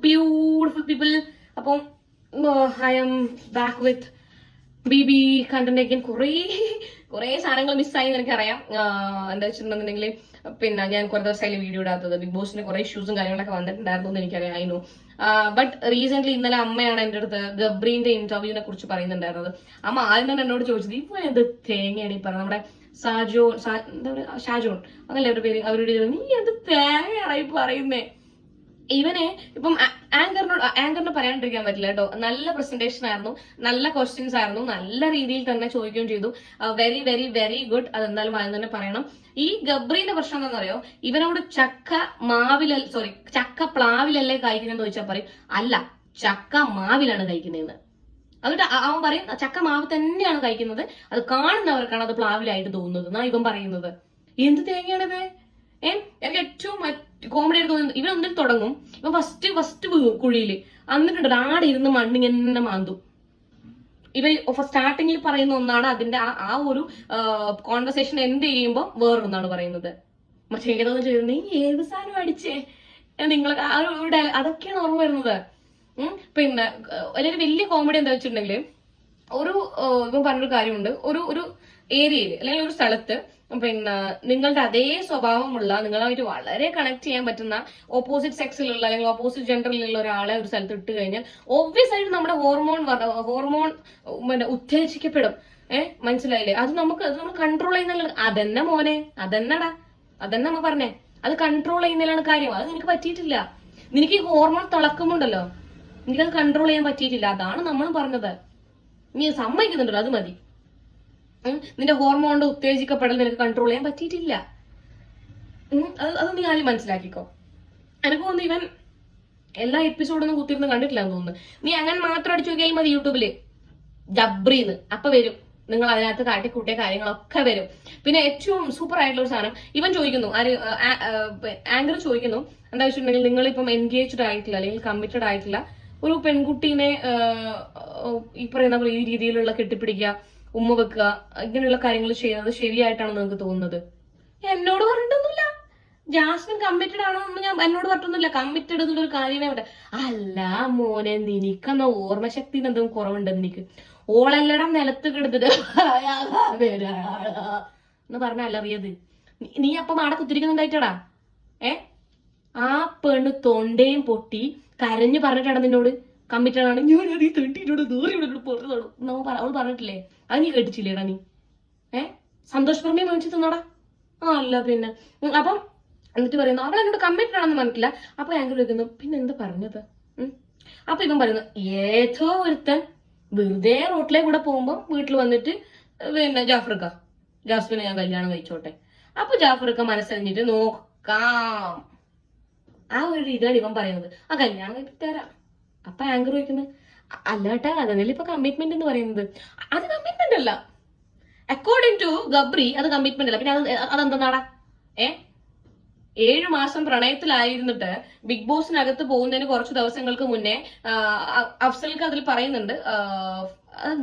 Beautiful people. അപ്പം I am back with B content again. കുറേ സാധനങ്ങൾ മിസ്സായി എന്ന് എനിക്കറിയാം. എന്താ വെച്ചിട്ടുണ്ടെന്നുണ്ടെങ്കിൽ പിന്നെ ഞാൻ കുറെ ദിവസമായാലും വീഡിയോ ഇടാത്തത്. ബിഗ് ബോസിന് കുറെ ഇഷ്യൂസും കാര്യങ്ങളൊക്കെ വന്നിട്ടുണ്ടായിരുന്നു എന്ന് എനിക്കറിയാം, ആയിരുന്നു. ബട്ട് റീസെന്റ് ഇന്നലെ അമ്മയാണ് എന്റെ അടുത്ത് ഗബ്രീന്റെ ഇന്റർവ്യൂവിനെ കുറിച്ച് പറയുന്നുണ്ടായിരുന്നത്. അമ്മ ആദ്യം തന്നെ എന്നോട് ചോദിച്ചത്, ഇപ്പൊ എന്ത് തേങ്ങയാണ് ഈ പറഞ്ഞത്, നമ്മുടെ ഷാജോൺ അതല്ലേ അവരുടെ പേര്, അവരുടെ നീ എന്ത് തേങ്ങയാണ് ഈ പറയുന്നേ. ഇവനെ ഇപ്പം ആങ്കറിന് പറയാണ്ടിരിക്കാൻ പറ്റില്ല കേട്ടോ. നല്ല പ്രസന്റേഷൻ ആയിരുന്നു, നല്ല ക്വസ്റ്റ്യൻസ് ആയിരുന്നു, നല്ല രീതിയിൽ തന്നെ ചോദിക്കുകയും ചെയ്തു. Very very very good. അതെന്തായാലും ആദ്യം തന്നെ പറയണം. ഈ ഗബ്രീന്റെ പ്രശ്നം എന്താണെന്നറിയോ, ഇവനോട് ചക്ക പ്ലാവിലല്ലേ കഴിക്കുന്നതെന്ന് ചോദിച്ചാൽ പറയും അല്ല, ചക്ക മാവിലാണ് കഴിക്കുന്നതെന്ന്. എന്നിട്ട് അവൻ പറയും ചക്ക മാവ് തന്നെയാണ് കഴിക്കുന്നത്, അത് കാണുന്നവർക്കാണ് അത് പ്ലാവിലായിട്ട് തോന്നുന്നത് എന്നാ ഇവൻ പറയുന്നത്. എന്ത് തേങ്ങയാണിത്? എനിക്ക് ഏറ്റവും കോമഡി ആയിട്ട് തോന്നുന്നത്, ഇവൻ ഒന്നിൽ തുടങ്ങും, ഇവൻ ഫസ്റ്റ് കുഴിയില് എന്നിട്ടുണ്ട് ആടെ ഇരുന്ന് മണ്ണിങ്ങനെ മാന്തും. ഇവൻ സ്റ്റാർട്ടിങ്ങിൽ പറയുന്ന ഒന്നാണ്, അതിന്റെ ആ ഒരു കോൺവെർസേഷൻ എൻഡ് ചെയ്യുമ്പോൾ വേറൊന്നാണ് പറയുന്നത്. പക്ഷെ എനിക്കതൊന്നും ചെയ്തത് നീ ഏത് സാധനം അടിച്ചേ നിങ്ങൾ അതൊക്കെയാണ് ഓർമ്മ വരുന്നത്. പിന്നെ ഒരു വലിയ കോമഡി എന്താ വെച്ചിട്ടുണ്ടെങ്കിൽ, ഇവൻ പറഞ്ഞൊരു കാര്യമുണ്ട്, ഒരു ഏരിയയിൽ അല്ലെങ്കിൽ ഒരു സ്ഥലത്ത് പിന്നെ നിങ്ങളുടെ അതേ സ്വഭാവമുള്ള, നിങ്ങളുമായിട്ട് വളരെ കണക്ട് ചെയ്യാൻ പറ്റുന്ന ഓപ്പോസിറ്റ് സെക്സിലുള്ള അല്ലെങ്കിൽ ഓപ്പോസിറ്റ് ജെൻഡറിലുള്ള ഒരാളെ ഒരു സ്ഥലത്ത് ഇട്ട് കഴിഞ്ഞാൽ ഒബ്വിയസ് ആയിട്ട് നമ്മുടെ ഹോർമോൺ ഉത്തേജിക്കപ്പെടും. മനസ്സിലായില്ലേ? അത് നമ്മൾ കൺട്രോൾ ചെയ്യുന്ന അതെന്നെ മോനെ, അതെന്നടാ, അതെന്നെ അമ്മ പറഞ്ഞേ, അത് കൺട്രോൾ ചെയ്യുന്നതിലാണ് കാര്യം. അത് നിനക്ക് പറ്റിയിട്ടില്ല. നിനക്ക് ഈ ഹോർമോൺ തിളക്കുമുണ്ടല്ലോ, നിനക്കത് കൺട്രോൾ ചെയ്യാൻ പറ്റിയിട്ടില്ല. അതാണ് നമ്മൾ പറഞ്ഞത്. നീ സമ്മതിക്കുന്നുണ്ടല്ലോ, അത് മതി. നിന്റെ ഹോർമോണിന്റെ ഉത്തേജിക്കപ്പെടൽ നിനക്ക് കൺട്രോൾ ചെയ്യാൻ പറ്റിയിട്ടില്ല. അത് നീ ആദ്യം മനസ്സിലാക്കിക്കോ. എനിക്ക് തോന്നുന്നു ഇവൻ എല്ലാ എപ്പിസോഡൊന്നും കുത്തിരുന്ന് കണ്ടിട്ടില്ല എന്ന് തോന്നുന്നു. നീ അങ്ങനെ മാത്രം അടിച്ചു നോക്കിയാൽ മതി യൂട്യൂബില് ജബ്രീന്ന്, അപ്പൊ വരും. നിങ്ങൾ അതിനകത്ത് കാട്ടിക്കൂട്ടിയ കാര്യങ്ങളൊക്കെ വരും. പിന്നെ ഏറ്റവും സൂപ്പർ ആയിട്ടുള്ള ഒരു സാധനം ഇവൻ ചോദിക്കുന്നു, ആങ്കർ ചോദിക്കുന്നു, എന്താ വെച്ചിട്ടുണ്ടെങ്കിൽ നിങ്ങളിപ്പം എൻഗേജ്ഡ് ആയിട്ടില്ല അല്ലെങ്കിൽ കമ്മിറ്റഡ് ആയിട്ടില്ല ഒരു പെൺകുട്ടീനെ ഈ പറയുന്ന ഈ രീതിയിലുള്ള കെട്ടിപ്പിടിക്കുക, ഉമ്മ വെക്കുക, ഇങ്ങനെയുള്ള കാര്യങ്ങൾ ചെയ്യുന്നത് ശരിയായിട്ടാണെന്ന് നിങ്ങൾക്ക് തോന്നുന്നത്? എന്നോട് പറഞ്ഞിട്ടൊന്നുമില്ല. ജാസ്മിൻ കമ്മിറ്റഡ് ആണോ എന്ന് എന്നോട് പറഞ്ഞിട്ടൊന്നുമില്ല. കമ്മിറ്റഡ് എന്നുള്ളൊരു കാര്യമേ പറ്റ. അല്ല മോനെ, നിനക്കെന്ന ഓർമ്മശക്തി എന്തെങ്കിലും കുറവുണ്ടെന്ന് എനിക്ക്. ഓളെല്ലടം നിലത്ത് കിടന്നിട്ട് എന്ന് പറഞ്ഞല്ല അറിയത്. നീ അപ്പം ആടെ കുത്തിരിക്കുന്നുണ്ടായിട്ടടാ. ആ പെണ്ണ് തൊണ്ടയും പൊട്ടി കരഞ്ഞു പറഞ്ഞിട്ടാണ് നിന്നോട് കമ്മിറ്റഡ് ആണ്, ഞാൻ അത് തെട്ടിനോട് അവള് പറഞ്ഞിട്ടില്ലേ? അത് നീ കേട്ടിച്ചില്ലേടാ നീ? സന്തോഷ് പ്രമേയം മേടിച്ചു തന്നോടാ? അല്ല പിന്നെ. അപ്പം എന്നിട്ട് പറയുന്നു അവൾ എന്നോട് കമ്മിറ്റഡ് ആണെന്ന് പറഞ്ഞിട്ടില്ല. അപ്പൊ ആങ്കർ വെക്കുന്നു പിന്നെ എന്ത് പറഞ്ഞത്? അപ്പൊ ഇവൻ പറയുന്നു ഏതോ ഒരുത്തൻ വെറുതെ റോട്ടിലെ കൂടെ പോകുമ്പോ വീട്ടിൽ വന്നിട്ട് പിന്നെ ജാസ്മിനെ ഞാൻ കല്യാണം കഴിച്ചോട്ടെ, അപ്പൊ ജാഫ്രിക്ക മനസ്സറിഞ്ഞിട്ട് നോക്കാം, ആ ഒരു രീതിയിലാണ് ഇവൻ പറയുന്നത്. ആ കല്യാണം കഴിപ്പിത്തരാം. അപ്പൊ ആങ്കർ ചോദിക്കുന്നത് അല്ല കേട്ടാ, അതന്നല്ലേ ഇപ്പൊ കമ്മിറ്റ്മെന്റ് എന്ന് പറയുന്നത്? അത് കമ്മിറ്റ്മെന്റ് അല്ല, അക്കോർഡിംഗ് ടു ഗബ്രി അത് കമ്മിറ്റ്മെന്റ് അല്ല. പിന്നെ അതെന്താടാ? 7 മാസം പ്രണയത്തിലായിരുന്നിട്ട് ബിഗ് ബോസിനകത്ത് പോകുന്നതിന് കുറച്ച് ദിവസങ്ങൾക്ക് മുന്നേ അഫ്സൽക്ക് അതിൽ പറയുന്നുണ്ട്,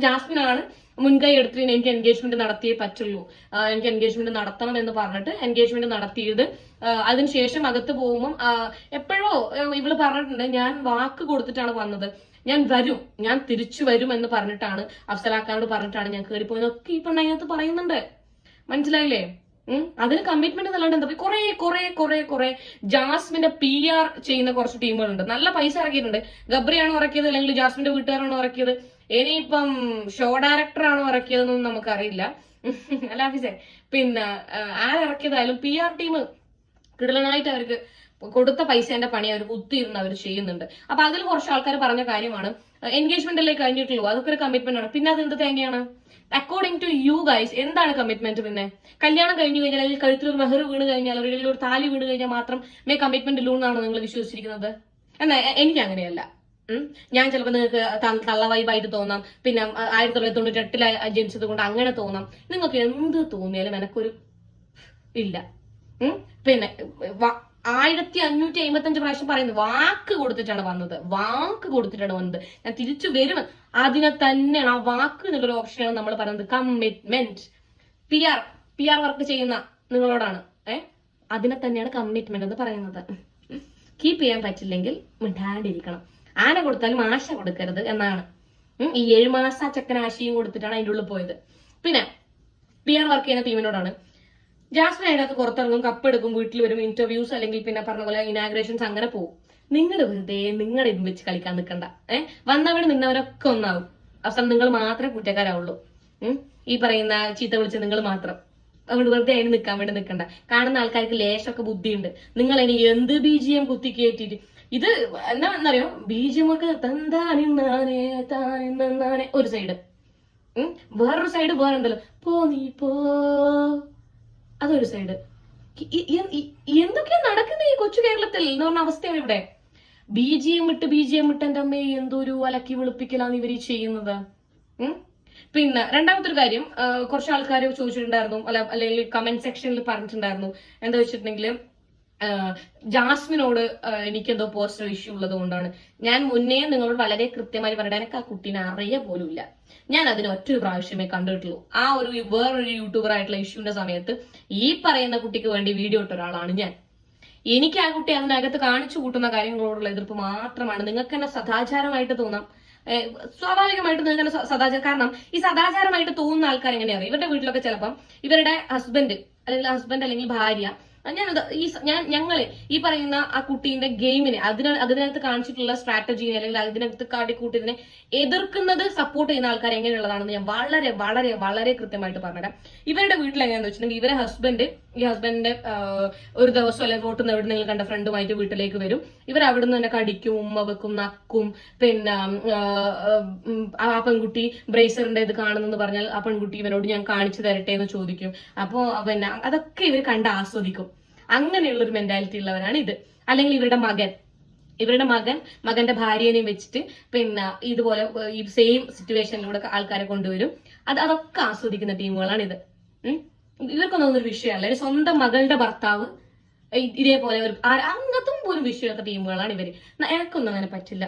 ജാസ്മിനാണ് മുൻകൈ എടുത്തിട്ട് എനിക്ക് എൻഗേജ്മെന്റ് നടത്തിയേ പറ്റുള്ളൂ, എനിക്ക് എൻഗേജ്മെന്റ് നടത്തണം എന്ന് പറഞ്ഞിട്ട് എൻഗേജ്മെന്റ് നടത്തിയത്. അതിനുശേഷം അകത്ത് പോകുമ്പോൾ എപ്പോഴോ ഇവള് പറഞ്ഞിട്ടുണ്ട്, ഞാൻ വാക്ക് കൊടുത്തിട്ടാണ് വന്നത്, ഞാൻ തിരിച്ചു വരും എന്ന് പറഞ്ഞിട്ടാണ്, അഫ്സലാക്കാനോട് പറഞ്ഞിട്ടാണ് ഞാൻ കയറിപ്പോയെന്നൊക്കെ ഈ പെണ്ണതിനകത്ത് പറയുന്നുണ്ട്. മനസ്സിലായില്ലേ? അതിന് കമ്മിറ്റ്മെന്റ് നല്ലാണ്ട് എന്താ കുറെ ജാസ്മിന്റെ PR ചെയ്യുന്ന കുറച്ച് ടീമുകളുണ്ട്, നല്ല പൈസ ഇറക്കിയിട്ടുണ്ട്. ഗബ്രിയാണോ ഇറക്കിയത് അല്ലെങ്കിൽ ജാസ്മിന്റെ വീട്ടുകാരാണോ ഇറക്കിയത്, ഇനിയിപ്പം ഷോ ഡയറക്ടർ ആണോ ഇറക്കിയതെന്നൊന്നും നമുക്കറിയില്ല. അല്ല ഓഫീസേ, പിന്നെ ആരിറക്കിയതായാലും PR ടീം കിടലനായിട്ട് അവർക്ക് കൊടുത്ത പൈസേന്റെ പണി അവർ കുത്തിയിരുന്ന് അവർ ചെയ്യുന്നുണ്ട്. അപ്പൊ അതിൽ കുറച്ച് ആൾക്കാർ പറഞ്ഞ കാര്യമാണ് എൻഗേജ്മെന്റ് അല്ലേ കഴിഞ്ഞിട്ടുള്ളൂ, അതൊക്കെ ഒരു കമ്മിറ്റ്മെന്റ് ആണ്. പിന്നെ അത് എന്ത് തേങ്ങയാണ്? അക്കോർഡിംഗ് ടു യു ഗൈസ് എന്താണ് കമ്മിറ്റ്മെന്റ്? പിന്നെ കല്യാണം കഴിഞ്ഞു കഴിഞ്ഞാൽ അല്ലെങ്കിൽ കഴുത്തിൽ ഒരു മെഹർ വീണ് കഴിഞ്ഞാൽ അല്ലെങ്കിൽ ഒരു താലി വീണ് കഴിഞ്ഞാൽ മാത്രം കമ്മിറ്റ്മെന്റ് ഉള്ളൂ എന്നാണോ നിങ്ങൾ വിശ്വസിച്ചിരിക്കുന്നത്? എന്നാ എനിക്ക് അങ്ങനെയല്ല. ഞാൻ ചിലപ്പോൾ നിങ്ങൾക്ക് തള്ള വൈബായിട്ട് തോന്നാം, പിന്നെ 1998 ജനിച്ചത് കൊണ്ട് അങ്ങനെ തോന്നാം. നിങ്ങൾക്ക് എന്ത് തോന്നിയാലും എനക്കൊരു ഇല്ല. പിന്നെ 1555 പ്രാവശ്യം പറയുന്നത് വാക്ക് കൊടുത്തിട്ടാണ് വന്നത്, ഞാൻ തിരിച്ചു വരും. അതിനെ തന്നെയാണ് ആ വാക്ക് എന്നുള്ളൊരു ഓപ്ഷനാണ് നമ്മൾ പറയുന്നത് കമ്മിറ്റ്മെന്റ്. PR വർക്ക് ചെയ്യുന്ന നിങ്ങളോടാണ് അതിനെ തന്നെയാണ് കമ്മിറ്റ്മെന്റ് എന്ന് പറയുന്നത്. കീപ്പ് ചെയ്യാൻ പറ്റില്ലെങ്കിൽ മിണ്ടാണ്ടിരിക്കണം. ആന കൊടുത്താലും ആശ കൊടുക്കരുത് എന്നാണ്. ഈ 7 മാസം ചക്കന ആശയും കൊടുത്തിട്ടാണ് അതിൻ്റെ ഉള്ളിൽ പോയത്. പിന്നെ PR വർക്ക് ചെയ്യുന്ന ടീമിനോടാണ്, ജാസ്മിൻ അതിനകത്ത് പുറത്തിറങ്ങും, കപ്പെടുക്കും, വീട്ടിൽ വരും, ഇന്റർവ്യൂസ് അല്ലെങ്കിൽ പിന്നെ പറഞ്ഞ പോലെ ഇനാഗ്രേഷൻസ് അങ്ങനെ പോകും. നിങ്ങൾ വെറുതെ നിങ്ങളുടെ ഇത് വെച്ച് കളിക്കാൻ നിൽക്കണ്ട. വന്നവിടെ നിന്നവരൊക്കെ ഒന്നാവും. അവസാനം നിങ്ങൾ മാത്രമേ കുറ്റക്കാരാവുള്ളൂ. ഈ പറയുന്ന ചീത്ത വിളിച്ച് നിങ്ങൾ മാത്രം. അതുകൊണ്ട് വെറുതെ അതിന് നിൽക്കാൻ വേണ്ടി നിൽക്കണ്ട. കാണുന്ന ആൾക്കാർക്ക് ലേശമൊക്കെ ബുദ്ധിയുണ്ട്. നിങ്ങൾ ഇനി എന്ത് BGM കുത്തി കയറ്റിട്ട് ഇത് എന്താണെന്നറിയോ, BGM ഒക്കെ താനെ ഒരു സൈഡ്, വേറൊരു സൈഡ് വേറെ എന്തല്ലോ പോ നീ പോ, അതൊരു സൈഡ്. എന്തൊക്കെയാ നടക്കുന്നത് ഈ കൊച്ചു കേരളത്തിൽ എന്ന് പറഞ്ഞ അവസ്ഥയാണ് ഇവിടെ. BGM ഇട്ട് എന്റെ അമ്മയെ എന്തൊരു അലക്കി വെളുപ്പിക്കലാണ് ഇവർ ചെയ്യുന്നത്. പിന്നെ രണ്ടാമത്തെ കാര്യം, കുറച്ച് ആൾക്കാർ ചോദിച്ചിട്ടുണ്ടായിരുന്നു, അല്ലെങ്കിൽ കമന്റ് സെക്ഷനിൽ പറഞ്ഞിട്ടുണ്ടായിരുന്നു, എന്താ വെച്ചിട്ടുണ്ടെങ്കിൽ ജാസ്മിനോട് എനിക്കെന്തോ പേഴ്സണൽ ഇഷ്യൂ ഉള്ളത് കൊണ്ടാണ്. ഞാൻ മുന്നേ നിങ്ങളോട് വളരെ കൃത്യമായി പറഞ്ഞിട്ട് എനിക്ക് ആ കുട്ടീനെ അറിയ പോലും ഇല്ല. ഞാൻ അതിന് ഒറ്റൊരു പ്രാവശ്യമേ കണ്ടിട്ടുള്ളൂ. ആ ഒരു വേറൊരു യൂട്യൂബർ ആയിട്ടുള്ള ഇഷ്യൂവിന്റെ സമയത്ത് ഈ പറയുന്ന കുട്ടിക്ക് വേണ്ടി വീഡിയോ ഇട്ട ഒരാളാണ് ഞാൻ. എനിക്ക് ആ കുട്ടി അതിനകത്ത് കാണിച്ചു കൂട്ടുന്ന കാര്യങ്ങളോടുള്ള എതിർപ്പ് മാത്രമാണ്. നിങ്ങൾക്ക് തന്നെ സദാചാരമായിട്ട് തോന്നാം, സ്വാഭാവികമായിട്ട് നിങ്ങൾക്ക് തന്നെ സദാചാരം. കാരണം ഈ സദാചാരമായിട്ട് തോന്നുന്ന ആൾക്കാർ എങ്ങനെയാണ്, ഇവരുടെ വീട്ടിലൊക്കെ ചിലപ്പം ഇവരുടെ ഹസ്ബൻഡ് അല്ലെങ്കിൽ ഭാര്യ, ഞങ്ങള് ഈ പറയുന്ന ആ കുട്ടീന്റെ ഗെയിമിനെ അതിനകത്ത് കാണിച്ചിട്ടുള്ള സ്ട്രാറ്റജീനെ അല്ലെങ്കിൽ അതിനകത്ത് കാട്ടിക്കൂട്ടിയതിനെ എതിർക്കുന്നത് സപ്പോർട്ട് ചെയ്യുന്ന ആൾക്കാർ എങ്ങനെയുള്ളതാണെന്ന് ഞാൻ വളരെ വളരെ വളരെ കൃത്യമായിട്ട് പറഞ്ഞുതരാം. ഇവരുടെ വീട്ടിൽ എങ്ങനെയാന്ന് വെച്ചിട്ടുണ്ടെങ്കിൽ ഇവരെ ഹസ്ബൻഡിന്റെ ഒരു ദിവസം അല്ലെങ്കിൽ റോട്ടിൽ എവിടെ നിങ്ങൾ കണ്ട ഫ്രണ്ടുമായിട്ട് വീട്ടിലേക്ക് വരും. ഇവർ അവിടെ നിന്ന് തന്നെ കടിക്കും, ഉമ്മ വെക്കും, നക്കും. പിന്നെ ആ പെൺകുട്ടി ബ്രേസറിന്റെ ഇത് കാണുന്നെന്ന് പറഞ്ഞാൽ ആ പെൺകുട്ടി ഇവനോട് ഞാൻ കാണിച്ചു തരട്ടെ എന്ന് ചോദിക്കും. അപ്പോ പിന്നെ അതൊക്കെ ഇവർ കണ്ട് ആസ്വദിക്കും. അങ്ങനെയുള്ള ഒരു മെന്റാലിറ്റി ഉള്ളവരാണ് ഇത്. അല്ലെങ്കിൽ ഇവരുടെ മകന്റെ ഭാര്യനെയും വെച്ചിട്ട് പിന്നെ ഇതുപോലെ ഈ സെയിം സിറ്റുവേഷനിലൂടെ ആൾക്കാരെ കൊണ്ടുവരും. അതൊക്കെ ആസ്വദിക്കുന്ന ടീമുകളാണ് ഇത്. ഇവർക്കൊന്നും ഒരു വിഷയമല്ല. സ്വന്തം മകളുടെ ഭർത്താവ് ഇതേപോലെ അങ്ങനത്തും പോലും വിഷയമില്ലാത്ത ടീമുകളാണ് ഇവര്. എനക്കൊന്നും അങ്ങനെ പറ്റില്ല.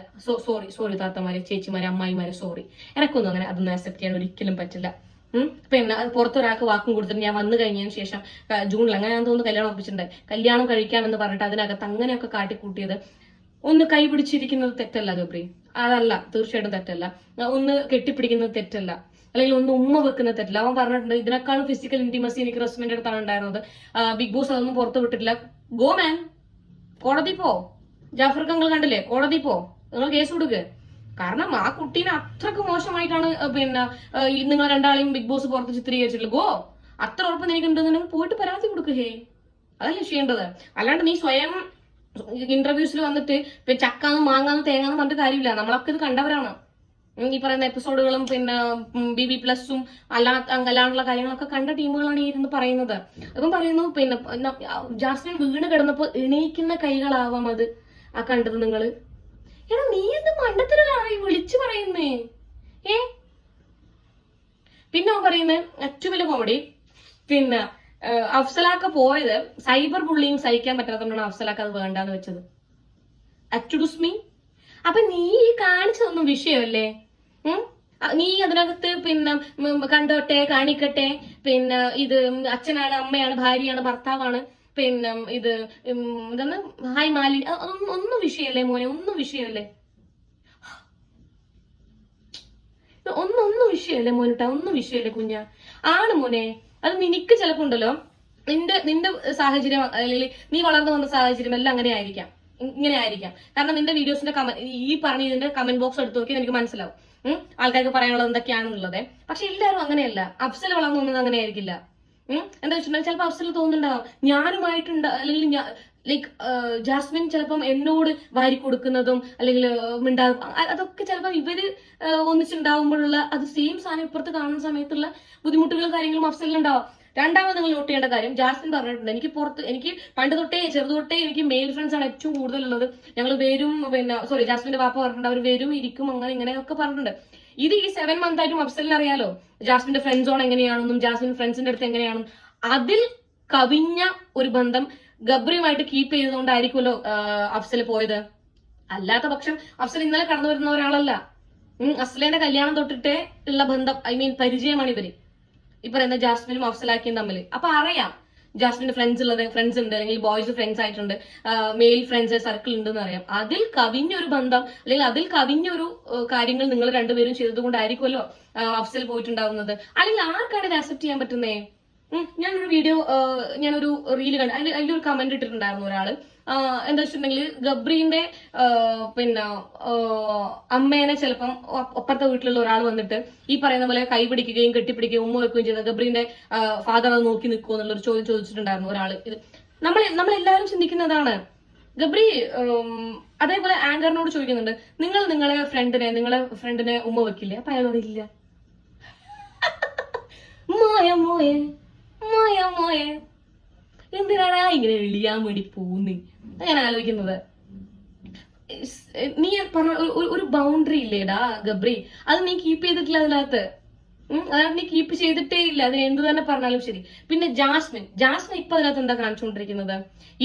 Sorry താത്തമാരെ, ചേച്ചിമാരെ, അമ്മായിമാരെ, sorry. എനക്കൊന്നും അങ്ങനെ അതൊന്നും അക്സെപ്റ്റ് ചെയ്യാൻ ഒരിക്കലും പറ്റില്ല. പിന്നെ അത് പുറത്തൊരാൾക്ക് വാക്കും കൊടുത്തിട്ട് ഞാൻ വന്നു കഴിഞ്ഞതിന് ശേഷം ജൂണിൽ അങ്ങനെ ഞാൻ തോന്നുന്നു കല്യാണം ഉറപ്പിച്ചിട്ടുണ്ട്, കല്യാണം കഴിക്കാമെന്ന് പറഞ്ഞിട്ട് അതിനകത്ത് അങ്ങനെയൊക്കെ കാട്ടിക്കൂട്ടിയത് ഒന്ന് കൈപിടിച്ചിരിക്കുന്നത് തെറ്റല്ല ഗബ്രി, അതല്ല, തീർച്ചയായിട്ടും തെറ്റല്ല. ഒന്ന് കെട്ടിപ്പിടിക്കുന്നത് തെറ്റല്ല, അല്ലെങ്കിൽ ഒന്ന് ഉമ്മ വെക്കുന്നത് തെറ്റല്ല. അവൻ പറഞ്ഞിട്ടുണ്ട് ഇതിനേക്കാളും ഫിസിക്കൽ ഇന്റിമസി എനിക്ക് റസ്മിന്റെ അടുത്താണ് ഉണ്ടായിരുന്നത്. ബിഗ് ബോസ് അതൊന്നും പുറത്തു വിട്ടിട്ടില്ല. ഗോ മാൻ, കോടതി പോ. ജാഫർ കങ്ങൾ കണ്ടില്ലേ, കോടതി പോ, നിങ്ങൾ കേസ് കൊടുക്കുക. കാരണം ആ കുട്ടീനെ അത്രക്ക് മോശമായിട്ടാണ് പിന്നെ നിങ്ങൾ രണ്ടാളെയും ബിഗ് ബോസ് പുറത്ത് ചിത്രീകരിച്ചിട്ടുള്ളത്. ഗോ, അത്ര ഉറപ്പ് നിനക്കുണ്ടെന്നുണ്ടെങ്കിൽ പോയിട്ട് പരാതി കൊടുക്കുകേ, അതല്ലേ ചെയ്യേണ്ടത്. അല്ലാണ്ട് നീ സ്വയം ഇന്റർവ്യൂസിൽ വന്നിട്ട് ചക്കാന്ന് മാങ്ങാന്ന് തേങ്ങാന്ന് പറഞ്ഞിട്ട് കാര്യമില്ല. നമ്മളൊക്കെ ഇത് കണ്ടവരാണ്. ഈ പറയുന്ന എപ്പിസോഡുകളും പിന്നെ BB+ഉം അല്ലാണ്ടുള്ള കാര്യങ്ങളൊക്കെ കണ്ട ടീമുകളാണ് ഈ ഇരുന്ന് പറയുന്നത്. അപ്പം പറയുന്നു പിന്നെ ജാസ്മിൻ വീണ് കിടന്നപ്പോ എണീക്കുന്ന കൈകളാവാം അത് ആ കണ്ടത് നിങ്ങള്. എടാ നീ എന്ത് മണ്ടത്തരായി വിളിച്ചു പറയുന്നേ. പിന്നെ പറയുന്നത് ഏറ്റവും വലിയ കോമഡി, പിന്നെ അഫ്സലാക്ക പോയത് സൈബർ ബുള്ളിങ് സഹിക്കാൻ പറ്റാത്തതുകൊണ്ടാണ് അഫ്സലാക്ക അത് വേണ്ടാന്ന് വെച്ചത്. അച്ചുഡുസ്മി, അപ്പൊ നീ ഈ കാണിച്ചതൊന്നും വിഷയമല്ലേ? നീ അതിനകത്ത് പിന്നെ കണ്ടോട്ടെ, കാണിക്കട്ടെ, പിന്നെ ഇത് അച്ഛനാണ്, അമ്മയാണ്, ഭാര്യയാണ്, ഭർത്താവാണ്, പിന്നെ ഇത് എന്താണ് ഹായ് മാലി, ഒന്നും വിഷയല്ലേ മോനെ, ഒന്നും വിഷയമല്ലേ, ഒന്നും വിഷയമല്ലേ മോനിട്ടാ, ഒന്നും വിഷയമല്ലേ കുഞ്ഞ ആണ് മോനെ. അത് നിനക്ക് ചിലപ്പോ ഉണ്ടല്ലോ, നിന്റെ സാഹചര്യം അല്ലെങ്കിൽ നീ വളർന്നു വന്ന സാഹചര്യം എല്ലാം ഇങ്ങനെ ആയിരിക്കാം. കാരണം നിന്റെ വീഡിയോസിന്റെ ഈ പറഞ്ഞ ഇതിന്റെ കമന്റ് ബോക്സ് എടുത്ത് നോക്കി എനിക്ക് മനസ്സിലാവും ആൾക്കാർക്ക് പറയാനുള്ളത് എന്തൊക്കെയാണെന്നുള്ളത്. പക്ഷെ എല്ലാവരും അങ്ങനെയല്ല. അഫ്സൽ വളർന്നു വന്നത് അങ്ങനെ ആയിരിക്കില്ല. എന്താ വെച്ചിട്ടുണ്ടെങ്കിൽ ചിലപ്പോൾ അഫ്സൽ തോന്നുന്നുണ്ടാവും ഞാനുമായിട്ടുണ്ട്, അല്ലെങ്കിൽ ലൈക്ക് ജാസ്മിൻ ചിലപ്പം എന്നോട് വാരി കൊടുക്കുന്നതും അല്ലെങ്കിൽ അതൊക്കെ ചിലപ്പോൾ ഇവര് ഒന്നിച്ചുണ്ടാവുമ്പോഴുള്ള അത് സെയിം സാധനം ഇപ്പുറത്ത് കാണുന്ന സമയത്തുള്ള ബുദ്ധിമുട്ടുകളും കാര്യങ്ങളും അഫ്സലിനുണ്ടാവും. രണ്ടാമത് നിങ്ങൾ നോട്ട് ചെയ്യേണ്ട കാര്യം, ജാസ്മിൻ പറഞ്ഞിട്ടുണ്ട് എനിക്ക് പണ്ട് തൊട്ടേ ചെറുത് തൊട്ടേ എനിക്ക് മെയിൽ ഫ്രണ്ട്സ് ആണ് ഏറ്റവും കൂടുതലുള്ളത്. ഞങ്ങൾ വരും, പിന്നെ ജാസ്മിന്റെ വാപ്പ പറഞ്ഞിട്ടുണ്ട് അവർ വരും, ഇരിക്കും, അങ്ങനെ ഇങ്ങനെയൊക്കെ പറഞ്ഞിട്ടുണ്ട്. ഇത് ഈ 7 month ആയിട്ടും അഫ്സലിന് അറിയാലോ ജാസ്മിന്റെ ഫ്രണ്ട് സോൺ എങ്ങനെയാണെന്നും ജാസ്മിൻ ഫ്രണ്ട്സിന്റെ അടുത്ത് എങ്ങനെയാണെന്നും. അതിൽ കവിഞ്ഞ ഒരു ബന്ധം ഗബ്രിയുമായിട്ട് കീപ്പ് ചെയ്തുകൊണ്ടായിരിക്കുമല്ലോ അഫ്സൽ പോയത്. അല്ലാത്ത പക്ഷം അഫ്സൽ ഇന്നലെ കടന്നു വരുന്ന ഒരാളല്ല. അഫ്സലിന്റെ കല്യാണം തൊട്ടിട്ടേ ഉള്ള ബന്ധം, പരിചയമാണ് ഇവര് ഈ പറയുന്ന ജാസ്മിനും അഫ്സലാക്കിയും തമ്മിൽ. അപ്പൊ അറിയാം ജാസ്മിന്റെ ഫ്രണ്ട്സ് ഉണ്ട്, അല്ലെങ്കിൽ ബോയ്സ് ഫ്രണ്ട്സ് ആയിട്ടുണ്ട്, മെയിൽ ഫ്രണ്ട്സ് സർക്കിൾ ഉണ്ടെന്ന് അറിയാം. അതിൽ കവിഞ്ഞൊരു ബന്ധം അല്ലെങ്കിൽ അതിൽ കവിഞ്ഞൊരു കാര്യങ്ങൾ നിങ്ങൾ രണ്ടുപേരും ചെയ്തതുകൊണ്ടായിരിക്കുമല്ലോ അഫ്സൽ പോയിട്ടുണ്ടാവുന്നത്. അല്ലെങ്കിൽ ആർക്കാണ് ഇത് അക്സെപ്റ്റ് ചെയ്യാൻ പറ്റുന്നേ? ഞാനൊരു റീല് കണ്ടു, അതിലൊരു കമന്റ് ഇട്ടിട്ടുണ്ടായിരുന്നു ഒരാള്. എന്താ വെച്ചിട്ടുണ്ടെങ്കിൽ ഗബ്രീന്റെ പിന്നെ അമ്മേനെ ചിലപ്പം അപ്പുറത്തെ വീട്ടിലുള്ള ഒരാൾ വന്നിട്ട് ഈ പറയുന്ന പോലെ കൈ പിടിക്കുകയും കെട്ടിപ്പിടിക്കുകയും ഉമ്മ വെക്കുകയും ചെയ്ത ഗബ്രീന്റെ ഫാദർ അത് നോക്കി നിൽക്കുമോ എന്നുള്ളൊരു ചോദ്യം ചോദിച്ചിട്ടുണ്ടായിരുന്നു ഒരാള്. ഇത് നമ്മളെല്ലാവരും ചിന്തിക്കുന്നതാണ്. ഗബ്രി അതേപോലെ ആങ്കറിനോട് ചോദിക്കുന്നുണ്ട്, നിങ്ങളെ ഫ്രണ്ടിനെ ഉമ്മ വെക്കില്ലേ? അപ്പൊ അയാളോട് ഇല്ല. മോയെ എന്തിനാണ് ഇങ്ങനെ എളിയാൻ വേണ്ടി പോകുന്നേ? ഞാൻ ആലോചിക്കുന്നത്, നീ പറഞ്ഞ ഒരു ബൗണ്ടറി ഇല്ലേടാ ഗബ്രി, അത് നീ കീപ്പ് ചെയ്തിട്ടില്ല അതിനകത്ത്. അതിനകത്ത് നീ കീപ്പ് ചെയ്തിട്ടേ ഇല്ല, അതിന് എന്ത് തന്നെ പറഞ്ഞാലും ശരി. പിന്നെ ജാസ്മിൻ ഇപ്പൊ അതിനകത്ത് എന്താ കാണിച്ചുകൊണ്ടിരിക്കുന്നത്?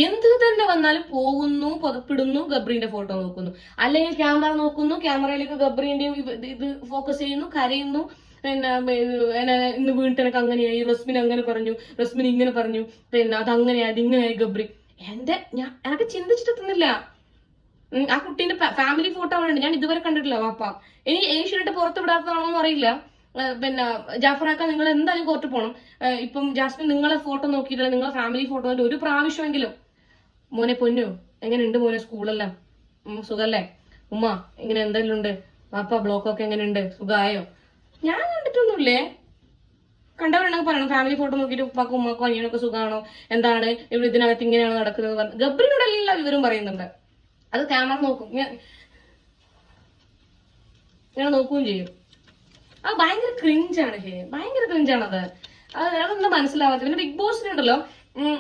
എന്ത് തന്നെ വന്നാലും പോകുന്നു, പുതപ്പിടുന്നു, ഗബ്രീന്റെ ഫോട്ടോ നോക്കുന്നു, അല്ലെങ്കിൽ ക്യാമറ നോക്കുന്നു, ക്യാമറയിലേക്ക് ഗബ്രീന്റെയും ഇത് ഫോക്കസ് ചെയ്യുന്നു, കരയുന്നു. ഇന്ന് വീണിട്ട് എനിക്ക് അങ്ങനെയായി, റസ്മിൻ അങ്ങനെ പറഞ്ഞു, റസ്മിൻ ഇങ്ങനെ പറഞ്ഞു, പിന്നെ അതങ്ങനെയായി ഇതിങ്ങനെയായി ഗബ്രി. എനിക്ക് ചിന്തിച്ചിട്ടെത്തുന്നില്ല. ആ കുട്ടീന്റെ ഫാമിലി ഫോട്ടോ അവിടെ ഉണ്ട്, ഞാൻ ഇതുവരെ കണ്ടിട്ടില്ല. വാപ്പ ഇനി ഏഷ്യനിട്ട് പുറത്ത് വിടാത്തതാണോന്ന് അറിയില്ല. പിന്നെ ജാഫറാക്ക, നിങ്ങൾ എന്തായാലും കോർട്ട് പോകണം. ഇപ്പം ജാസ്മിൻ നിങ്ങളെ ഫോട്ടോ നോക്കിയിട്ടില്ല, നിങ്ങളെ ഫാമിലി ഫോട്ടോ നോക്കി ഒരു പ്രാവശ്യമെങ്കിലും മോനെ പൊന്നു എങ്ങനെയുണ്ട് മോനെ, സ്കൂളെല്ലാം സുഖല്ലേ, ഉമ്മ ഇങ്ങനെ എന്തെങ്കിലും ഉണ്ട്, വാപ്പ ബ്ലോക്കൊക്കെ എങ്ങനെയുണ്ട്, സുഖമായോ? ഞാൻ കണ്ടിട്ടൊന്നുമില്ലേ. കണ്ടവരുണ്ടെങ്കിൽ പറയണം, ഫാമിലി ഫോട്ടോ നോക്കിയിട്ട് ഉപ്പാക്കും ഉമ്മാക്കും അനിയനൊക്കെ സുഖമാണോ, എന്താണ് ഇവിടെ ഇതിനകത്ത് ഇങ്ങനെയാണ് നടക്കുന്നത് പറഞ്ഞു. ഗബ്രിനോട് എല്ലാ വിവരവും പറയുന്നുണ്ട്. അത് ക്യാമറ നോക്കും, ഇങ്ങനെ നോക്കുകയും ചെയ്യും. അത് ഭയങ്കര ക്രിഞ്ചാണ്, ഭയങ്കര ക്രിഞ്ചാണത്. അതെന്താ മനസ്സിലാവാത്തത്? പിന്നെ ബിഗ് ബോസിനുണ്ടല്ലോ,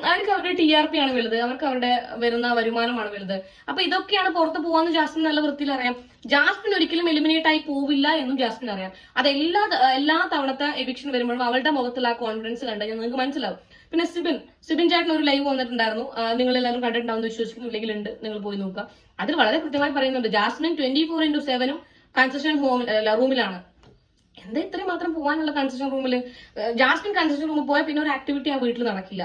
അവർക്ക് അവരുടെ TRP ആണ് വലുത്, അവർക്ക് അവരുടെ വരുന്ന വരുമാനമാണ് വലുത്. അപ്പൊ ഇതൊക്കെയാണ് പുറത്ത് പോവാന്ന് ജാസ്മിൻ നല്ല വൃത്തിയിൽ അറിയാം. ജാസ്മിൻ ഒരിക്കലും എലിമിനേറ്റ് ആയി പോവില്ല എന്നും ജാസ്മിൻ അറിയാം. അത് എല്ലാ തവണത്തെ എവിക്ഷൻ വരുമ്പോഴും അവളുടെ മുഖത്തുള്ള ആ കോൺഫിഡൻസ് കണ്ടാൽ നിങ്ങൾക്ക് മനസ്സിലാവും. പിന്നെ സിബിൻ ചേട്ടൻ ഒരു ലൈവ് വന്നിട്ടുണ്ടായിരുന്നു, നിങ്ങൾ എല്ലാവരും കണ്ടിട്ടുണ്ടാവും വിശ്വസിക്കുന്നില്ലെങ്കിൽ ഉണ്ട്, നിങ്ങൾ പോയി നോക്കുക. അതിൽ വളരെ കൃത്യമായി പറയുന്നുണ്ട് ജാസ്മിൻ 24/7 കൺസെഷൻ റൂമിലാണ്. എന്താ ഇത്രയും മാത്രം പോകാനുള്ള കൺസെഷൻ റൂമിൽ? ജാസ്മിൻ കൺസെഷൻ റൂമിൽ പോയാൽ പിന്നെ ഒരു ആക്ടിവിറ്റി ആ വീട്ടിൽ നടക്കില്ല.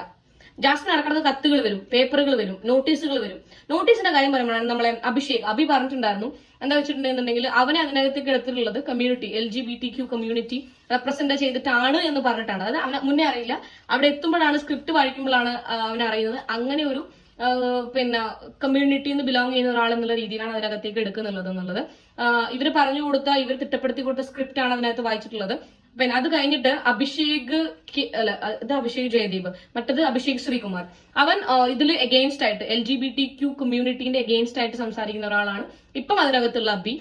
ജാസ്മിൻ നടക്കുന്നത് കത്തുകൾ വരും, പേപ്പറുകൾ വരും, നോട്ടീസുകൾ വരും. നോട്ടീസിന്റെ കാര്യം പറയുമ്പോഴാണ് നമ്മളെ അഭി പറഞ്ഞിട്ടുണ്ടായിരുന്നു, എന്താ വെച്ചിട്ടുണ്ടെന്നുണ്ടെങ്കിൽ അവനെ അതിനകത്തേക്ക് എടുത്തിട്ടുള്ളത് കമ്മ്യൂണിറ്റി LGBTQ കമ്മ്യൂണിറ്റി റെപ്രസെന്റ് ചെയ്തിട്ടാണ് എന്ന് പറഞ്ഞിട്ടാണ്. അത് അവന് മുന്നേ അറിയില്ല, അവിടെ എത്തുമ്പോഴാണ് സ്ക്രിപ്റ്റ് വായിക്കുമ്പോഴാണ് അവനറിയുന്നത് അങ്ങനെ ഒരു പിന്നെ കമ്മ്യൂണിറ്റിന്ന് ബിലോങ് ചെയ്യുന്ന ഒരാൾ എന്നുള്ള രീതിയിലാണ് അതിനകത്തേക്ക് എടുക്കുന്നുള്ളത് എന്നുള്ളത്. ഇവര് പറഞ്ഞു കൊടുത്ത, ഇവർ തിട്ടപ്പെടുത്തി കൊടുത്ത സ്ക്രിപ്റ്റ് ആണ് അതിനകത്ത് വായിച്ചിട്ടുള്ളത്. പിന്നെ അത് കഴിഞ്ഞിട്ട് ഇത് അഭിഷേക് ജയദീപ്, മറ്റത് അഭിഷേക് ശ്രീകുമാർ. അവൻ ഇതിൽ എഗെയിൻസ്റ്റ് ആയിട്ട് LGBTQ കമ്മ്യൂണിറ്റിന്റെ എഗെയിൻസ്റ്റ് ആയിട്ട് സംസാരിക്കുന്ന ഒരാളാണ് ഇപ്പം അതിനകത്തുള്ള അബി.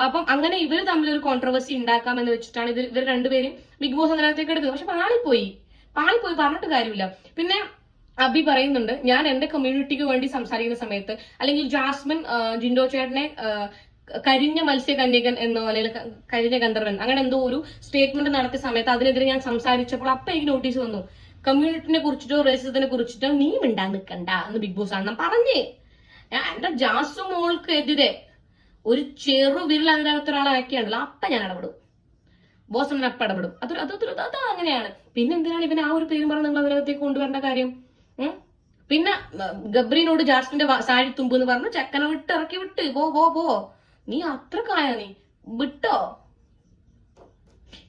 അപ്പം അങ്ങനെ ഇവർ തമ്മിലൊരു കോൺട്രവേഴ്സി ഉണ്ടാക്കാമെന്ന് വെച്ചിട്ടാണ് ഇവർ രണ്ടുപേരും ബിഗ് ബോസ് അതിനകത്തേക്ക് എടുത്തത്. പക്ഷെ പാളിപ്പോയി പറഞ്ഞിട്ട് കാര്യമില്ല. പിന്നെ അബി പറയുന്നുണ്ട്, ഞാൻ എന്റെ കമ്മ്യൂണിറ്റിക്ക് വേണ്ടി സംസാരിക്കുന്ന സമയത്ത്, അല്ലെങ്കിൽ ജാസ്മിൻ ജിൻഡോ ചേട്ടനെ കരിഞ്ഞ മത്സ്യകന്യകൻ എന്നോ അല്ലെങ്കിൽ കരിഞ്ഞ ഗന്ധർവൻ അങ്ങനെ എന്തോ ഒരു സ്റ്റേറ്റ്മെന്റ് നടത്തിയ സമയത്ത് അതിനെതിരെ ഞാൻ സംസാരിച്ചപ്പോൾ അപ്പൊ എനിക്ക് നോട്ടീസ് വന്നു, കമ്മ്യൂണിറ്റിനെ കുറിച്ചിട്ടോ റേസിസത്തിനെ കുറിച്ചിട്ടോ നീ മിണ്ടാൻ നിൽക്കണ്ട എന്ന് ബിഗ് ബോസ് ആണ് പറഞ്ഞേ. എന്റെ ജാസു മോൾക്ക് എതിരെ ഒരു ചെറു വിരൽ അതിനകത്ത് ഒരാളാക്കിയാണല്ലോ, അപ്പൊ ഞാൻ ഇടപെടും, ബോസ് അങ്ങനെ അപ്പൊ ഇടപെടും. അത് അങ്ങനെയാണ്. പിന്നെ എന്തിനാണ് ഇവൻ ആ ഒരു പേരും പറഞ്ഞ് നിങ്ങൾ അതിനകത്തേക്ക് കൊണ്ടുവരേണ്ട കാര്യം? പിന്നെ ഗബ്രീനോട് ജാസ്മിന്റെ സാരി തുമ്പ് എന്ന് പറഞ്ഞു ചെക്കനെ ഇറക്കി വിട്ട് പോ നീ അത്രക്കായ നീ വിട്ടോ.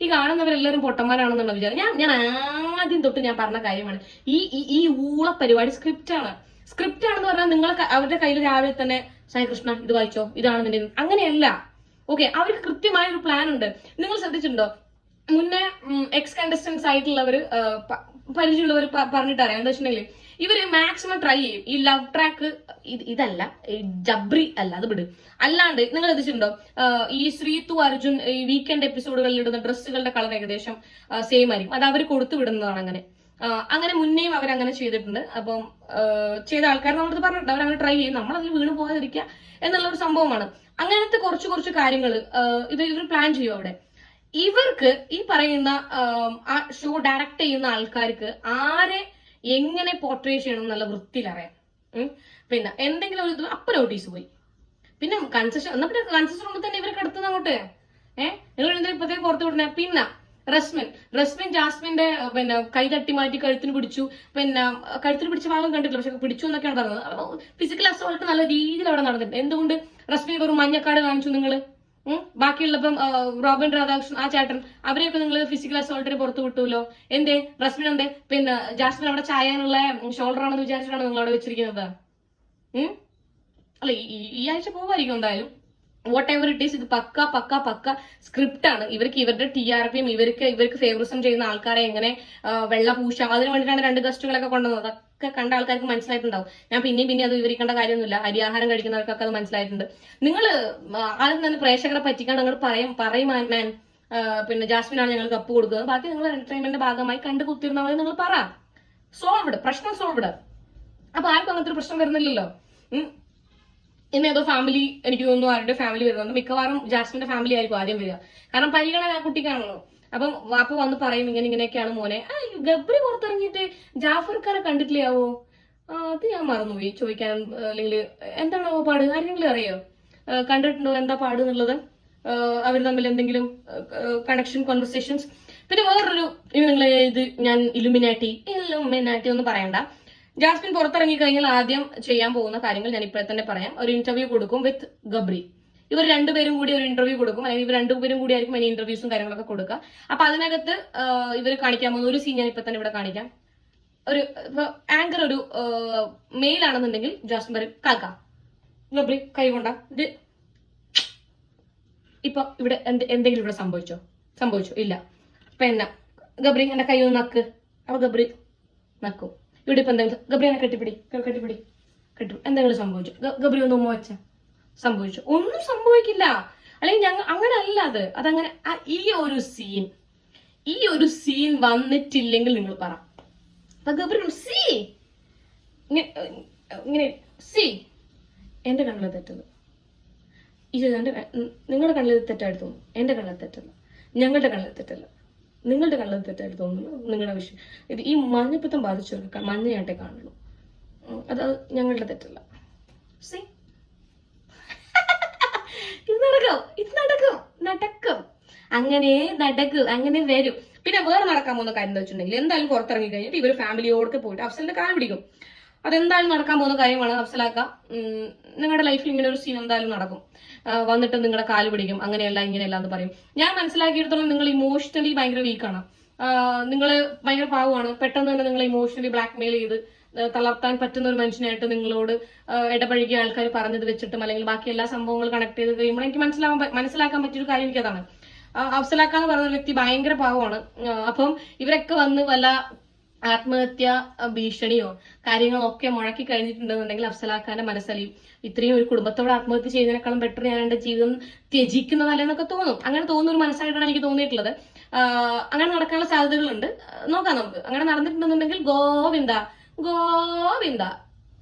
ഈ കാണുന്നവരെല്ലാവരും പൊട്ടന്മാരാണെന്നുള്ള വിചാരം. ഞാൻ ആദ്യം തൊട്ട് ഞാൻ പറഞ്ഞ കാര്യമാണ്, ഈ ഊള പരിപാടി സ്ക്രിപ്റ്റ് ആണെന്ന് പറഞ്ഞാൽ നിങ്ങൾ അവരുടെ കയ്യിൽ രാവിലെ തന്നെ സായി കൃഷ്ണ ഇത് വായിച്ചോ, ഇതാണ് നിന്റെ, അങ്ങനെയല്ല. ഓക്കെ, അവർക്ക് കൃത്യമായ ഒരു പ്ലാൻ ഉണ്ട്. നിങ്ങൾ ശ്രദ്ധിച്ചിട്ടുണ്ടോ, മുന്നേ എക്സ് കണ്ടസ്റ്റൻസ് ആയിട്ടുള്ളവര് പരിചയമുള്ളവർ പറഞ്ഞിട്ടറിയാം, എന്താ വെച്ചിട്ടുണ്ടെങ്കിൽ ഇവര് മാക്സിമം ട്രൈ ചെയ്യും. ഈ ലവ് ട്രാക്ക് ഇതല്ല, ജബ്രി അല്ല, അത് വിട്. അല്ലാണ്ട് നിങ്ങൾ ശ്രദ്ധിച്ചിട്ടുണ്ടോ, ഈ ശ്രീതു അർജുൻ ഈ വീക്കെൻഡ് എപ്പിസോഡുകളിൽ ഇടുന്ന ഡ്രസ്സുകളുടെ കളർ ഏകദേശം സെയിം ആയിരിക്കും. അത് അവർ കൊടുത്തു വിടുന്നതാണ്. അങ്ങനെ മുന്നേയും അവരങ്ങനെ ചെയ്തിട്ടുണ്ട്. അപ്പം ചെയ്ത ആൾക്കാർ നമ്മളത് പറഞ്ഞിട്ടുണ്ട്, അവരങ്ങനെ ട്രൈ ചെയ്യും, നമ്മളതിൽ വീണ് പോകാതിരിക്കുക എന്നുള്ള ഒരു സംഭവമാണ്. അങ്ങനത്തെ കുറച്ച് കാര്യങ്ങൾ ഇവർ പ്ലാൻ ചെയ്യും അവിടെ. ഇവർക്ക് ഈ പറയുന്ന ആ ഷോ ഡയറക്ട് ചെയ്യുന്ന ആൾക്കാർക്ക് ആരെ എങ്ങനെ പോർട്രേ ചെയ്യണം എന്നുള്ള വൃത്തിയിലറിയാം. പിന്നെ എന്തെങ്കിലും ഒരു അപ്പൊ നോട്ടീസ് പോയി, പിന്നെ കൺസെഷൻ റൂമിൽ തന്നെ ഇവരെ കിടത്തുന്ന അങ്ങോട്ട് നിങ്ങൾ എന്തെങ്കിലും ഇപ്പത്തേക്ക് പുറത്ത് വിടണേ. പിന്നെ റസ്മിൻ ജാസ്മിന്റെ പിന്നെ കൈ തട്ടി മാറ്റി കഴുത്തിന് പിടിച്ചു, പിന്നെ കഴുത്തിന് പിടിച്ച ഭാഗം കണ്ടിട്ടില്ല, പക്ഷെ പിടിച്ചു എന്നൊക്കെയാണ് പറഞ്ഞത്. ഫിസിക്കൽ അസോൾട്ട് നല്ല രീതിയിൽ അവിടെ നടന്നിട്ടുണ്ട്. എന്തുകൊണ്ട് റസ്മിൻ വെറും മഞ്ഞക്കാട് കാണിച്ചു നിങ്ങൾ? ബാക്കിയുള്ളപ്പം റോബിൻ രാധാകൃഷ്ണൻ, ആ ചേട്ടൻ, അവരെയൊക്കെ നിങ്ങൾ ഫിസിക്കൽ അസോൾട്ടിന് പുറത്തു വിട്ടുല്ലോ. എന്തേ റസ്മിൻ എന്തേ പിന്നെ ജാസ്മിൻ അവിടെ ചായാനുള്ള ഷോൾഡർ ആണെന്ന് വിചാരിച്ചിട്ടാണ് നിങ്ങൾ അവിടെ വെച്ചിരിക്കുന്നത്? അല്ല, ഈ ആഴ്ച പോവായിരിക്കും എന്തായാലും. വാട്ട് എവർ ഇറ്റ് ഈസ്, ഇത് പക്ക സ്ക്രിപ്റ്റ് ആണ്. ഇവർക്ക് ഇവരുടെ TRPയും ഇവർക്ക് ഫേവറിസം ചെയ്യുന്ന ആൾക്കാരെ എങ്ങനെ വെള്ള പൂശാം, അതിന് വേണ്ടിയിട്ടാണ് 2 ഗസ്റ്റുകളൊക്കെ കൊണ്ടുവന്നത്. അതൊക്കെ കണ്ട ആൾക്കാർക്ക് മനസ്സിലായിട്ടുണ്ടാവും. ഞാൻ പിന്നെയും അത് വിവരിക്കേണ്ട കാര്യമൊന്നുമില്ല. അരിയാഹാരം കഴിക്കുന്നവർക്കൊക്കെ അത് മനസ്സിലായിട്ടുണ്ട്. നിങ്ങൾ ആദ്യം തന്നെ പ്രേക്ഷകരെ പറ്റിക്കാണ്ട് നിങ്ങൾ പറയും മാൻ പിന്നെ ജാസ്മിനാണ് ഞങ്ങൾ കപ്പ് കൊടുക്കുന്നത്, ബാക്കി നിങ്ങൾ എന്റർടൈൻമെന്റിന്റെ ഭാഗമായി കണ്ടു കുത്തിരുന്നാൽ മതി. നിങ്ങൾ പറ, പ്രശ്നം സോൾവ്ഡ്. അപ്പൊ ആർക്കും അങ്ങനത്തെ ഒരു പ്രശ്നം വരുന്നില്ലല്ലോ. ഇന്ന് ഏതോ ഫാമിലി, എനിക്ക് തോന്നുന്നു ആരുടെ ഫാമിലി വരുന്നുണ്ട്, മിക്കവാറും ജാസ്മിന്റെ ഫാമിലി ആയിരിക്കും ആദ്യം വരിക. കാരണം പരിഗണന ആ കുട്ടിക്കാണല്ലോ. അപ്പം വാപ്പ വന്ന് പറയും ഇങ്ങനെയൊക്കെയാണ് മോനെ. ഗബ്രി പുറത്തിറങ്ങിയിട്ട് ജാഫർക്കാരെ കണ്ടിട്ടില്ലാവോ? അത് ഞാൻ മറന്നുപോയി ചോദിക്കാൻ. അല്ലെങ്കിൽ എന്താണോ പാട്, ആരെങ്കിലും അറിയോ? കണ്ടിട്ടുണ്ടോ എന്താ പാട് എന്നുള്ളത്? അവർ തമ്മിൽ എന്തെങ്കിലും കണക്ഷൻ, കോൺവെർസേഷൻസ്? പിന്നെ വേറൊരു ഇത് ഞാൻ ഇലുമിനാറ്റി ഒന്നും പറയണ്ട. ജാസ്മിൻ പുറത്തിറങ്ങി കഴിഞ്ഞാൽ ആദ്യം ചെയ്യാൻ പോകുന്ന കാര്യങ്ങൾ ഞാൻ ഇപ്പോഴെ തന്നെ പറയാം. ഒരു ഇന്റർവ്യൂ കൊടുക്കും വിത്ത് ഗബ്രി. ഇവർ രണ്ടുപേരും കൂടി ഒരു ഇന്റർവ്യൂ കൊടുക്കും, അല്ലെങ്കിൽ ഇവർ രണ്ടുപേരും കൂടി ആയിരിക്കും അതിന് ഇന്റർവ്യൂസും കാര്യങ്ങളൊക്കെ കൊടുക്കുക. അപ്പൊ അതിനകത്ത് ഇവർ കാണിക്കാൻ പോകുന്ന ഒരു സീൻ ഞാൻ ഇപ്പൊ തന്നെ ഇവിടെ കാണിക്കാം. ആങ്കർ ഒരു മെയിൽ ആണെന്നുണ്ടെങ്കിൽ ജാസ്മിൻ പറയും കാക്ക ഗബ്രി കൈ കൊണ്ട ഇത് ഇപ്പൊ ഇവിടെ എന്തെങ്കിലും ഇവിടെ സംഭവിച്ചോ? ഇല്ല. പിന്നെ ഗബ്രി എന്റെ കൈ ഒന്ന് നക്ക്. അപ്പൊ ഗബ്രി നക്കും. ഇവിടെ ഇപ്പൊ എന്തെങ്കിലും ഗബ്രി എന്നെ കെട്ടിപ്പിടി എന്തെങ്കിലും സംഭവിച്ചു? ഗബ്രി ഒന്ന് ഉമ്മ വെച്ച സംഭവിച്ചു? ഒന്നും സംഭവിക്കില്ല. അല്ലെങ്കിൽ അങ്ങനെ അല്ല അതങ്ങനെ. ഈ ഒരു സീൻ വന്നിട്ടില്ലെങ്കിൽ നിങ്ങൾ പറ. അപ്പൊ ഗബ്രി എന്റെ കണ്ണിൽ തെറ്റത് നിങ്ങളുടെ കണ്ണിൽ തെറ്റായിട്ട് തോന്നുന്നു. എന്റെ കണ്ണിൽ തെറ്റല്ല, ഞങ്ങളുടെ കണ്ണിൽ തെറ്റല്ല, നിങ്ങളുടെ കണ്ണിൽ തെറ്റായിട്ട് തോന്നുന്നു. നിങ്ങളുടെ വിഷയം ഇത്. ഈ മഞ്ഞപ്പിത്തം ബാധിച്ചവർക്ക് മഞ്ഞയായിട്ടേ കാണുള്ളൂ. അത് ഞങ്ങളുടെ തെറ്റല്ല. ഇത് നടക്കും അങ്ങനെ വരും. പിന്നെ വേറെ നടക്കാൻ പോകുന്ന കാര്യം എന്താ വെച്ചിട്ടുണ്ടെങ്കിൽ, എന്തായാലും പുറത്തിറങ്ങി കഴിഞ്ഞിട്ട് ഇവര് ഫാമിലിയോടൊക്കെ പോയിട്ട് അഫ്സലിന്റെ കാല് പിടിക്കും. അതെന്തായാലും നടക്കാൻ പോകുന്ന കാര്യമാണ്. അഫ്സലാക്ക, നിങ്ങളുടെ ലൈഫിൽ ഇങ്ങനെ ഒരു സീൻ എന്തായാലും നടക്കും. വന്നിട്ട് നിങ്ങളുടെ കാല് പിടിക്കും, അങ്ങനെയല്ല ഇങ്ങനെയല്ല എന്ന് പറയും. ഞാൻ മനസ്സിലാക്കിയിടത്തോളം നിങ്ങൾ ഇമോഷണലി ഭയങ്കര വീക്കാണ്. നിങ്ങൾ ഭയങ്കര പാവമാണ്. പെട്ടെന്ന് തന്നെ നിങ്ങൾ ഇമോഷണലി ബ്ലാക്ക്മെയിൽ ചെയ്ത് തളർത്താൻ പറ്റുന്ന ഒരു മനുഷ്യനായിട്ട് നിങ്ങളോട് ഇടപഴകിയ ആൾക്കാർ പറഞ്ഞത് വെച്ചിട്ടും അല്ലെങ്കിൽ ബാക്കി എല്ലാ സംഭവങ്ങളും കണക്ട് ചെയ്ത് കഴിയുമ്പോൾ എനിക്ക് മനസ്സിലാക്കാൻ പറ്റിയൊരു കാര്യം എനിക്കതാണ്. അഫ്സലാക്ക എന്ന് പറയുന്ന വ്യക്തി ഭയങ്കര പാവമാണ്. അപ്പം ഇവരൊക്കെ വന്ന് വല്ല ആത്മഹത്യ ഭീഷണിയോ കാര്യങ്ങളോ ഒക്കെ മുഴക്കി കഴിഞ്ഞിട്ടുണ്ടെന്നുണ്ടെങ്കിൽ അഫ്സലാഖാന്റെ മനസ്സലിയും. ഇത്രയും ഒരു കുടുംബത്തോട് ആത്മഹത്യ ചെയ്യുന്നതിനേക്കാളും ബെറ്റർ ഞാൻ എന്റെ ജീവിതം ത്യജിക്കുന്നതല്ലെന്നൊക്കെ തോന്നും. അങ്ങനെ തോന്നുന്ന ഒരു മനസ്സായിട്ടാണ് എനിക്ക് തോന്നിയിട്ടുള്ളത്. അങ്ങനെ നടക്കാനുള്ള സാധ്യതകളുണ്ട്. നോക്കാം നമുക്ക്. അങ്ങനെ നടന്നിട്ടുണ്ടെന്നുണ്ടെങ്കിൽ ഗോവിന്ദ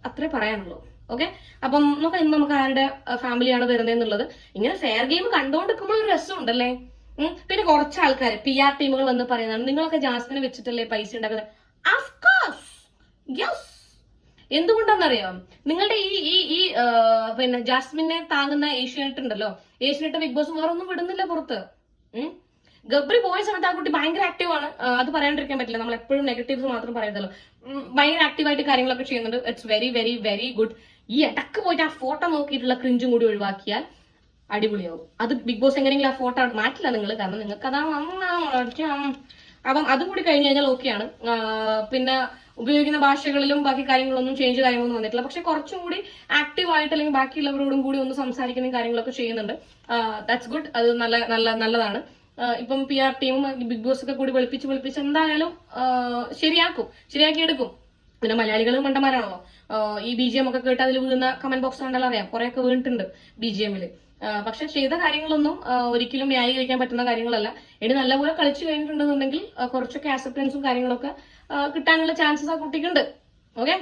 അത്രേ പറയാനുള്ളൂ. ഓക്കെ, അപ്പം നോക്കാം ഇന്ന് നമുക്ക് ആരുടെ ഫാമിലിയാണ് വരുന്നത് എന്നുള്ളത്. ഇങ്ങനെ ഫെയർ ഗെയിം കണ്ടുകൊണ്ടിരിക്കുമ്പോൾ ഒരു രസമുണ്ടല്ലേ. പിന്നെ കുറച്ച് ആൾക്കാർ PR ടീമുകൾ വന്ന് പറയുന്നതാണ്, നിങ്ങളൊക്കെ ജാസ്മിനെ വെച്ചിട്ടല്ലേ പൈസ ഉണ്ടാക്കുന്നത്. എന്തുകൊണ്ടാണെന്നറിയാം? നിങ്ങളുടെ ഈ പിന്നെ ജാസ്മിനെ താങ്ങുന്ന ഏഷ്യാനെറ്റ് ഉണ്ടല്ലോ, ഏഷ്യാനെറ്റ് ബിഗ് ബോസ് വേറെ ഒന്നും വിടുന്നില്ല പുറത്ത്. ഗബ്രി പോയ സമയത്ത് ആ കുട്ടി ഭയങ്കര ആക്റ്റീവ് ആണ്. അത് പറയാണ്ടിരിക്കാൻ പറ്റില്ല. നമ്മൾ എപ്പോഴും നെഗറ്റീവ്സ് മാത്രം പറയുന്നല്ലോ. ഭയങ്കര ആക്റ്റീവായിട്ട് കാര്യങ്ങളൊക്കെ ചെയ്യുന്നുണ്ട്. It's very very very good. ഈ ഇടക്ക് പോയിട്ട് ആ ഫോട്ടോ നോക്കിയിട്ടുള്ള ക്രിഞ്ചും കൂടി ഒഴിവാക്കിയാൽ അടിപൊളിയാവും. അത് ബിഗ് ബോസ് എങ്ങനെയെങ്കിലും ആ ഫോട്ടോ മാറ്റില്ല നിങ്ങൾ, കാരണം നിങ്ങൾക്ക് അതാണ്. അപ്പം അതും കൂടി കഴിഞ്ഞു കഴിഞ്ഞാൽ ഓക്കെയാണ്. പിന്നെ ഉപയോഗിക്കുന്ന ഭാഷകളിലും ബാക്കി കാര്യങ്ങളൊന്നും ചേഞ്ച് കാര്യങ്ങളൊന്നും വന്നിട്ടില്ല. പക്ഷെ കുറച്ചും കൂടി ആക്റ്റീവ് ആയിട്ട് അല്ലെങ്കിൽ ബാക്കിയുള്ളവരോടും കൂടി ഒന്ന് സംസാരിക്കുന്ന കാര്യങ്ങളൊക്കെ ചെയ്യുന്നുണ്ട്. That's good. അത് നല്ലതാണ്. ഇപ്പം PR ടീമും ബിഗ് ബോസ് ഒക്കെ കൂടി വെളുപ്പിച്ച് എന്തായാലും ശരിയാക്കിയെടുക്കും. പിന്നെ മലയാളികളും മണ്ടന്മാരാണല്ലോ. ഈ BGM ഒക്കെ കേട്ട് അതിൽ വീഴുന്ന കമന്റ് ബോക്സ് കണ്ടാലും അറിയാം, കുറെയൊക്കെ വീണിട്ടുണ്ട് BGMല്. പക്ഷെ ചെയ്ത കാര്യങ്ങളൊന്നും ഒരിക്കലും ന്യായീകരിക്കാൻ പറ്റുന്ന കാര്യങ്ങളല്ല. ഇനി നല്ലപോലെ കളിച്ചു കഴിഞ്ഞിട്ടുണ്ടെന്നുണ്ടെങ്കിൽ കുറച്ചൊക്കെ ആക്സെപ്റ്റൻസും കാര്യങ്ങളൊക്കെ കിട്ടാനുള്ള ചാൻസസ് ആ കുട്ടിക്കുണ്ട്. ഓക്കെ.